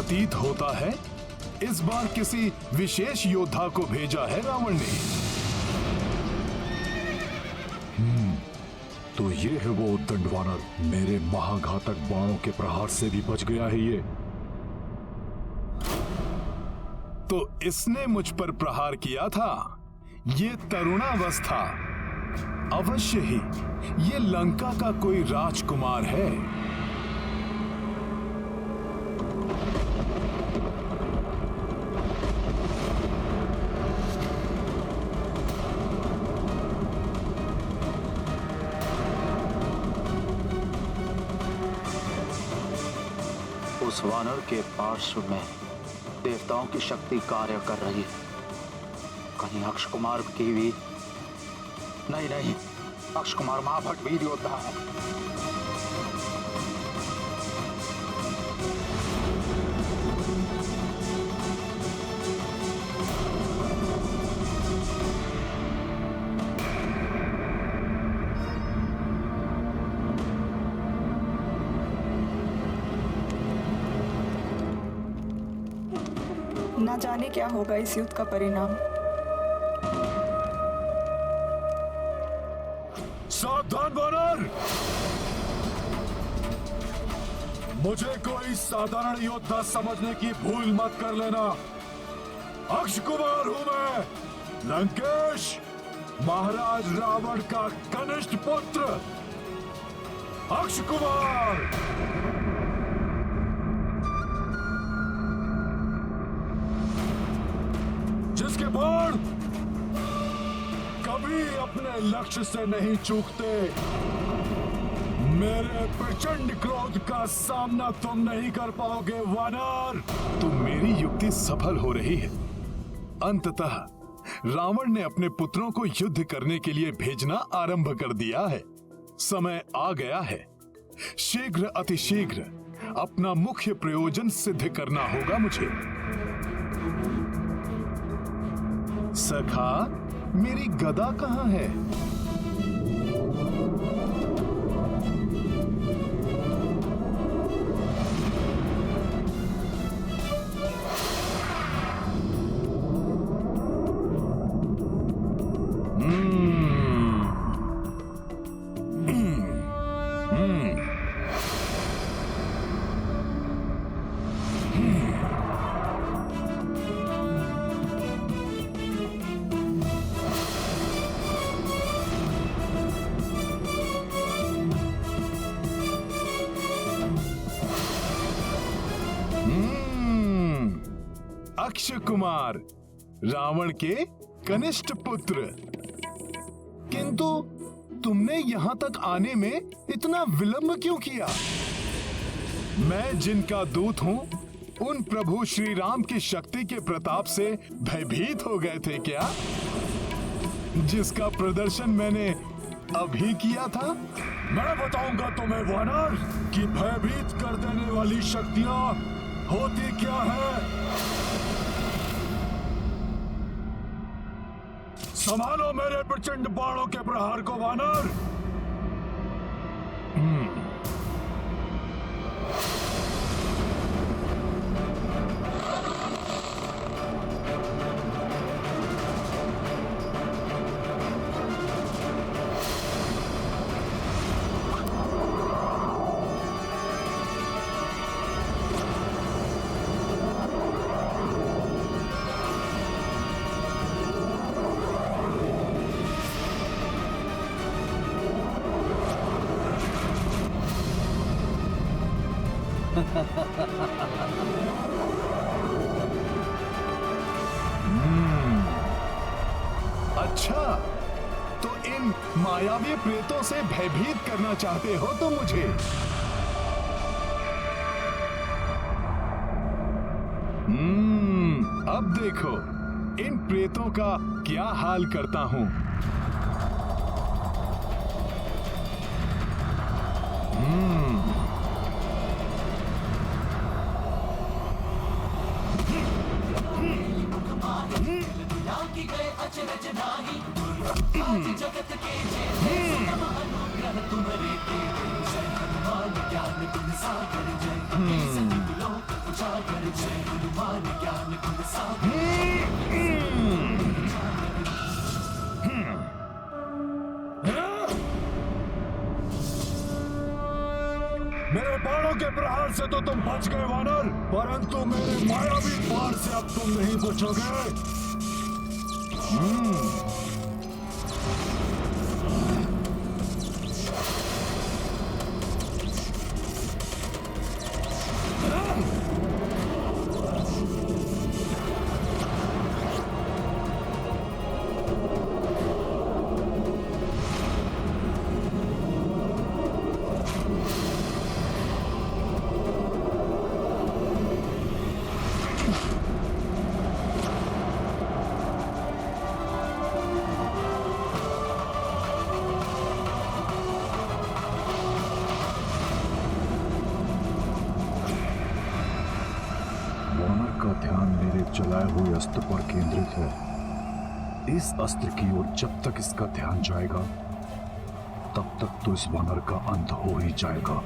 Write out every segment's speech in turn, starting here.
प्रतीत होता है इस बार किसी विशेष योद्धा को भेजा है रावण ने। तो ये है वो उद्दंड वानर, मेरे महाघातक बाणों के प्रहार से भी बच गया है ये। तो इसने मुझ पर प्रहार किया था। ये तरुणावस्था, अवश्य ही ये लंका का कोई राजकुमार है। उस वानर के पार्श्व में देवताओं की शक्ति कार्य कर रही है। कहीं अक्ष कुमार की भी नहीं, अक्ष कुमार महाभट वीर योद्धा है। ना जाने क्या होगा इस युद्ध का परिणाम। सावधान वानर! मुझे कोई साधारण योद्धा समझने की भूल मत कर लेना। अक्ष कुमार हूं मैं, लंकेश, महाराज रावण का कनिष्ठ पुत्र अक्ष कुमार। जिसके बाण कभी अपने लक्ष्य से नहीं चूकते। मेरे प्रचंड क्रोध का सामना तुम नहीं कर पाओगे वानर। तो मेरी युक्ति सफल हो रही है। अंततः रावण ने अपने पुत्रों को युद्ध करने के लिए भेजना आरंभ कर दिया है। समय आ गया है। शीघ्र अतिशीघ्र अपना मुख्य प्रयोजन सिद्ध करना होगा मुझे। सखा, मेरी गदा कहाँ है? अक्षय कुमार, रावण के कनिष्ठ पुत्र। किंतु तुमने यहां तक आने में इतना विलंब क्यों किया? मैं जिनका दूत हूं, उन प्रभु श्री राम की शक्ति के प्रताप से भयभीत हो गए थे क्या? जिसका प्रदर्शन मैंने अभी किया था। मैं बताऊंगा तुम्हें वानर कि भयभीत कर देने वाली शक्तियां होती क्या है। संभालो मेरे प्रचंड बाणों के प्रहार को वानर। अच्छा, तो इन मायावी प्रेतों से भयभीत करना चाहते हो तो मुझे। अब देखो इन प्रेतों का क्या हाल करता हूं। मेरे बाणों के प्रहार से तो तुम बच गए वानर, परंतु मेरे मायावी बाण से अब तुम नहीं बचोगे। वानर का ध्यान मेरे चलाए हुए अस्त्र पर केंद्रित है। इस अस्त्र की ओर जब तक इसका ध्यान जाएगा तब तक तो इस वानर का अंत हो ही जाएगा।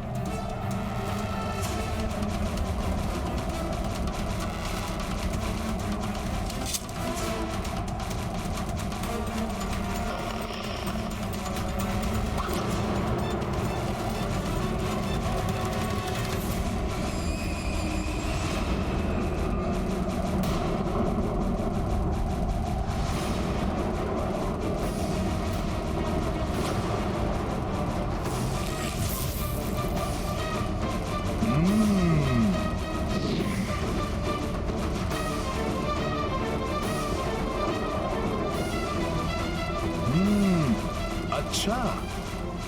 अच्छा,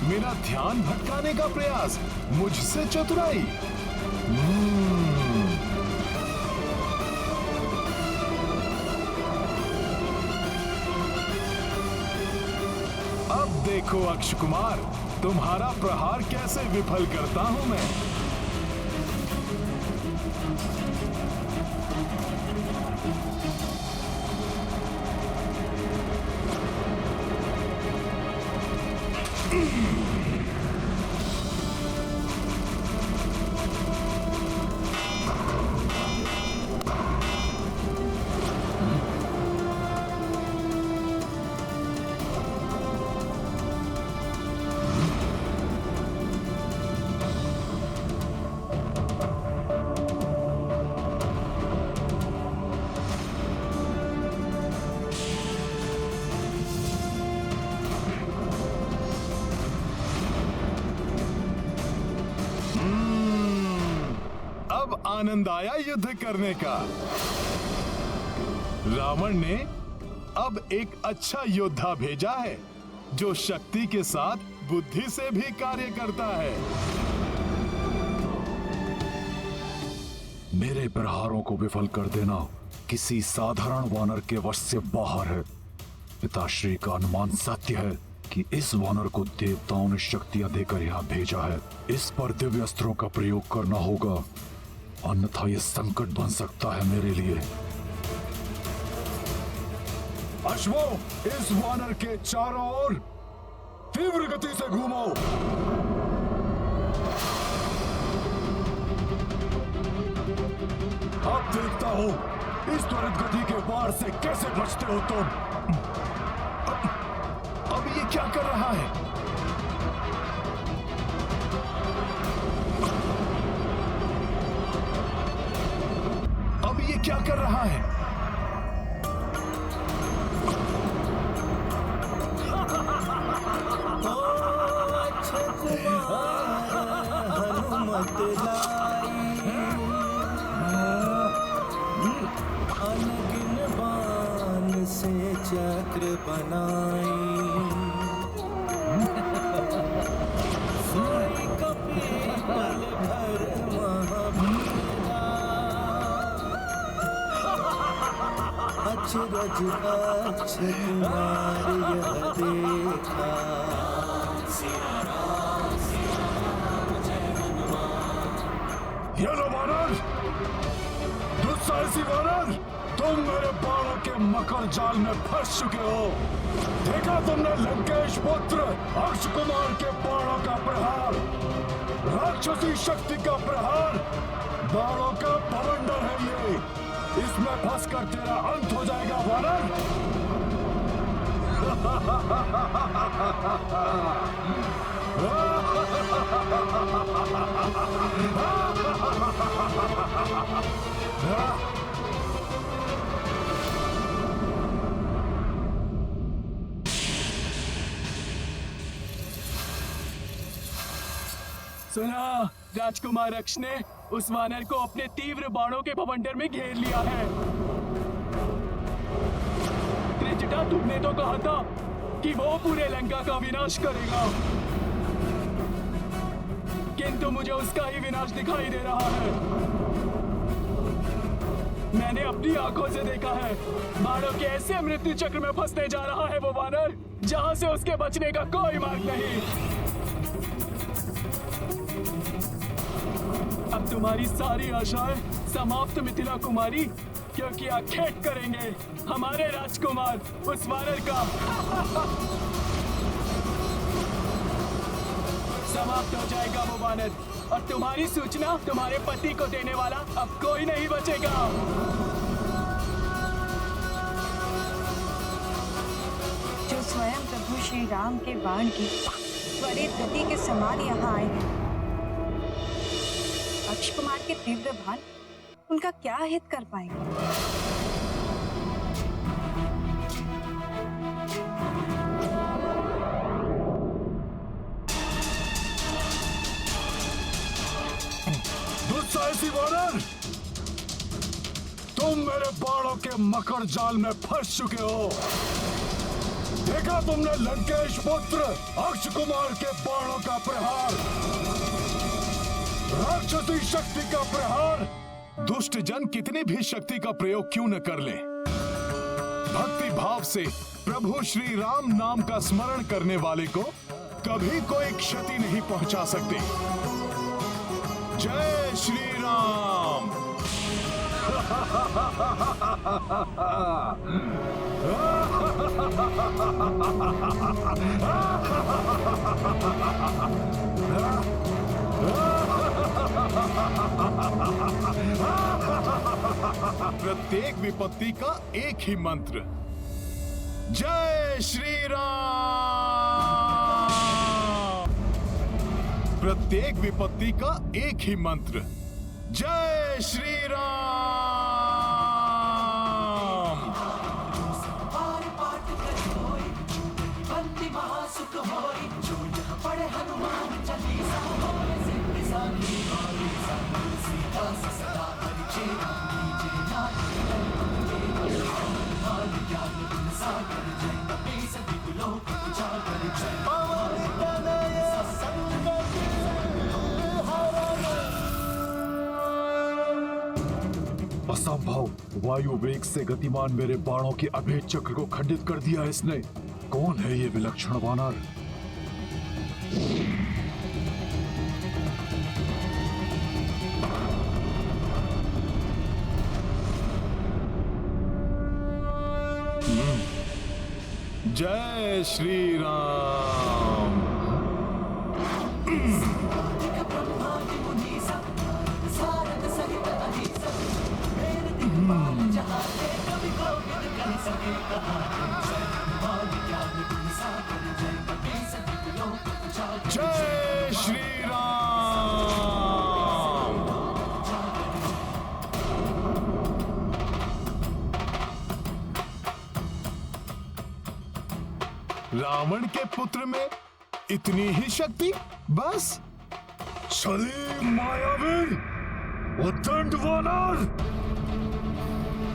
मेरा ध्यान भटकाने का प्रयास, मुझसे चतुराई। अब देखो अक्ष कुमार, तुम्हारा प्रहार कैसे विफल करता हूं मैं। अब आनंद आया युद्ध करने का। रावण ने अब एक अच्छा योद्धा भेजा है जो शक्ति के साथ बुद्धि से भी कार्य करता है। मेरे प्रहारों को विफल कर देना किसी साधारण वानर के वश से बाहर है। पिताश्री का अनुमान सत्य है कि इस वानर को देवताओं ने शक्तियां देकर यहाँ भेजा है। इस पर दिव्य अस्त्रों का प्रयोग करना होगा, अन्यथा यह संकट बन सकता है मेरे लिए। अश्वों, इस वानर के चारों ओर तीव्र गति से घूमो। अब देखता हूं इस त्वरित गति के वार से कैसे बचते हो तुम। अब ये क्या कर रहा है? अब ये क्या कर रहा है? हनुमत लाई अनगिन बाण से चक्र बनाई। सोई कपीपल भर महावीरा अचरज अक्षय कुमार यह देखा। ये लो वानर, दुस्साहसी वानर, तुम मेरे बाणों के मकर जाल में फंस चुके हो। देखा तुमने लंकेश पुत्र अक्ष कुमार के बाणों का प्रहार, राक्षसी शक्ति का प्रहार, बाणों का बवंडर है ये। इसमें फंसकर तेरा अंत हो जाएगा वानर। सुना, राजकुमार अक्ष ने उस वानर को अपने तीव्र बाणों के बवंडर में घेर लिया है। त्रिजटा, तुमने तो कहा था कि वो पूरे लंका का विनाश करेगा, किंतु मुझे उसका ही विनाश दिखाई दे रहा है। मैंने अपनी आंखों से देखा है, बाणों के ऐसे मृत्यु चक्र में फंसने जा रहा है वो वानर, जहां से उसके बचने का कोई मार्ग नहीं। अब तुम्हारी सारी आशाएं समाप्त मिथिला कुमारी, क्योंकि आखेट करेंगे हमारे राजकुमार उस वानर का। समाप्त हो जाएगा वो वानर, और तुम्हारी सूचना तुम्हारे पति को देने वाला अब कोई नहीं बचेगा। जो स्वयं प्रभु श्री राम के बाण की त्वरित गति के समान यहाँ आए हैं, अक्ष कुमार के तीव्र बाण उनका क्या हित कर पाएंगे? दुस्साहसी वानर, तुम मेरे बाणों के मकर जाल में फंस चुके हो। देखा तुमने लंकेश पुत्र अक्ष कुमार के बाणों का प्रहार, राक्षसी शक्ति का प्रहार। दुष्ट जन कितनी भी शक्ति का प्रयोग क्यों न कर ले, भक्ति भाव से प्रभु श्री राम नाम का स्मरण करने वाले को कभी कोई क्षति नहीं पहुंचा सकते। जय श्री राम। प्रत्येक विपत्ति का एक ही मंत्र, जय श्री राम। प्रत्येक विपत्ति का एक ही मंत्र, जय श्री राम। असंभव, वायु वेग से गतिमान मेरे बाणों के अभेद चक्र को खंडित कर दिया इसने। कौन है ये विलक्षण वानर? जय श्री राम। जय श्री राम। रावण के पुत्र में इतनी ही शक्ति, बस? सलीम मायावी, उद्दंड वानर,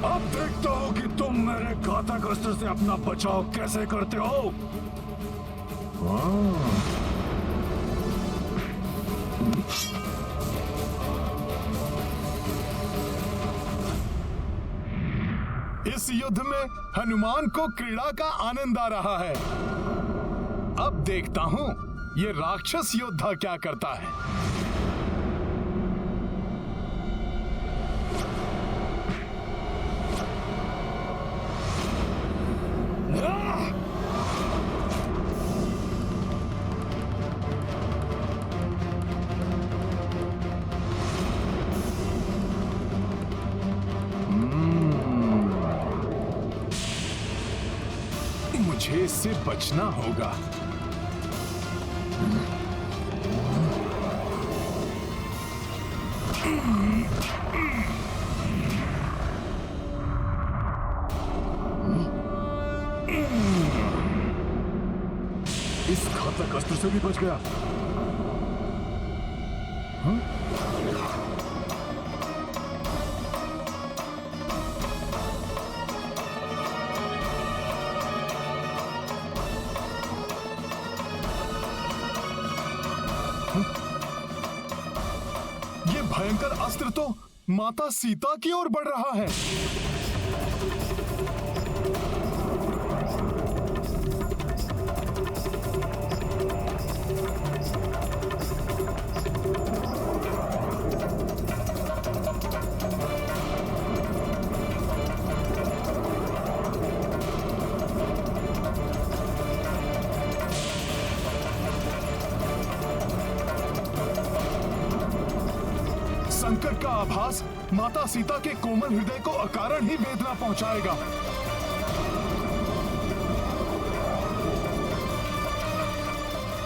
अब देखता हूं कि तुम मेरे घातक अस्त्र से अपना बचाव कैसे करते हो। इस युद्ध में हनुमान को क्रीड़ा का आनंद आ रहा है। अब देखता हूं ये राक्षस योद्धा क्या करता है। मुझे इससे बचना होगा। इस घातक अस्त्र से भी बच गया। ये भयंकर अस्त्र तो माता सीता की ओर बढ़ रहा है। संकट का आभास माता सीता के कोमल हृदय को अकारण ही वेदना पहुंचाएगा।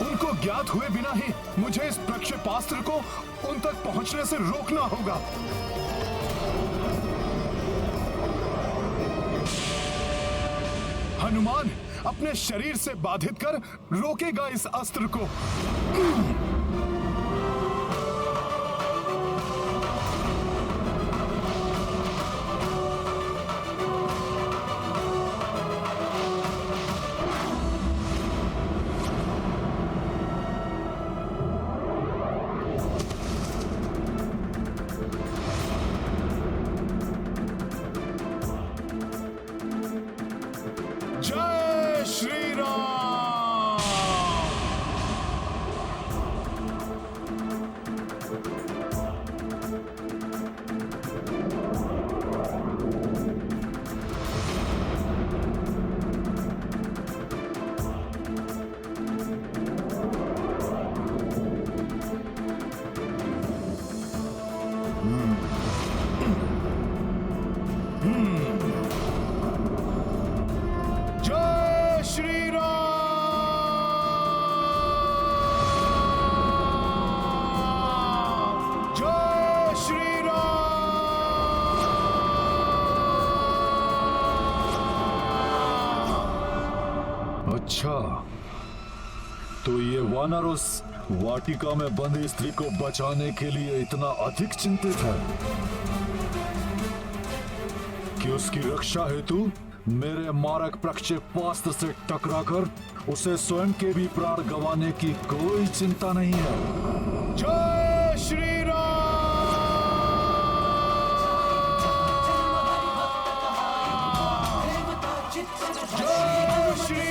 उनको ज्ञात हुए बिना ही मुझे इस प्रक्षेपास्त्र को उन तक पहुंचने से रोकना होगा। हनुमान अपने शरीर से बाधित कर रोकेगा इस अस्त्र को। जय श्री राम। जय श्री राम। जय श्री राम। अच्छा, तो ये वानर उस वाटिका में बंदी स्त्री को बचाने के लिए इतना अधिक चिंतित है कि उसकी रक्षा हेतु मेरे मारक प्रक्षेपास्त्र से टकराकर उसे स्वयं के भी प्राण गंवाने की कोई चिंता नहीं है। जय श्री राम। जय श्री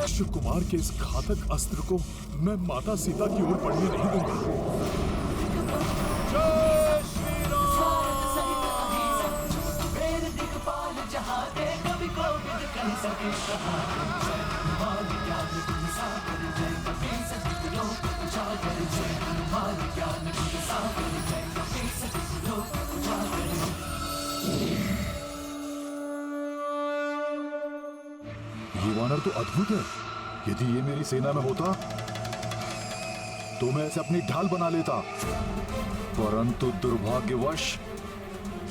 शिव कुमार के इस घातक अस्त्र को मैं माता सीता की ओर बढ़ने नहीं दूंगा। जय श्री ये वानर तो अद्भुत है। यदि ये मेरी सेना में होता तो मैं इसे अपनी ढाल बना लेता, परंतु दुर्भाग्यवश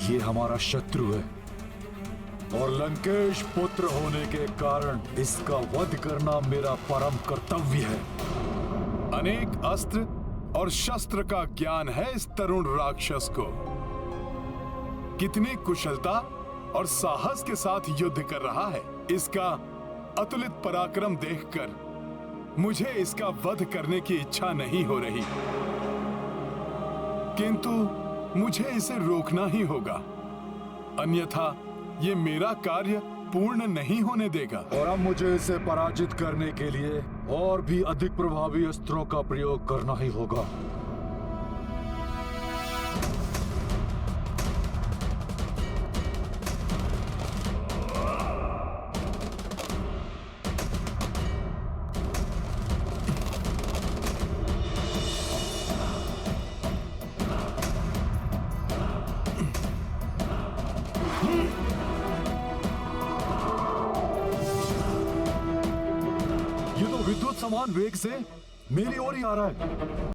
ये हमारा शत्रु है और लंकेश पुत्र होने के कारण इसका वध करना मेरा परम कर्तव्य है। अनेक अस्त्र और शस्त्र का ज्ञान है इस तरुण राक्षस को। कितनी कुशलता और साहस के साथ युद्ध कर रहा है। इसका अतुलित पराक्रम देखकर मुझे इसका वध करने की इच्छा नहीं हो रही, किंतु मुझे इसे रोकना ही होगा, अन्यथा ये मेरा कार्य पूर्ण नहीं होने देगा। और अब मुझे इसे पराजित करने के लिए और भी अधिक प्रभावी अस्त्रों का प्रयोग करना ही होगा। ये तो विद्युत समान वेग से मेरी ओर ही आ रहा है।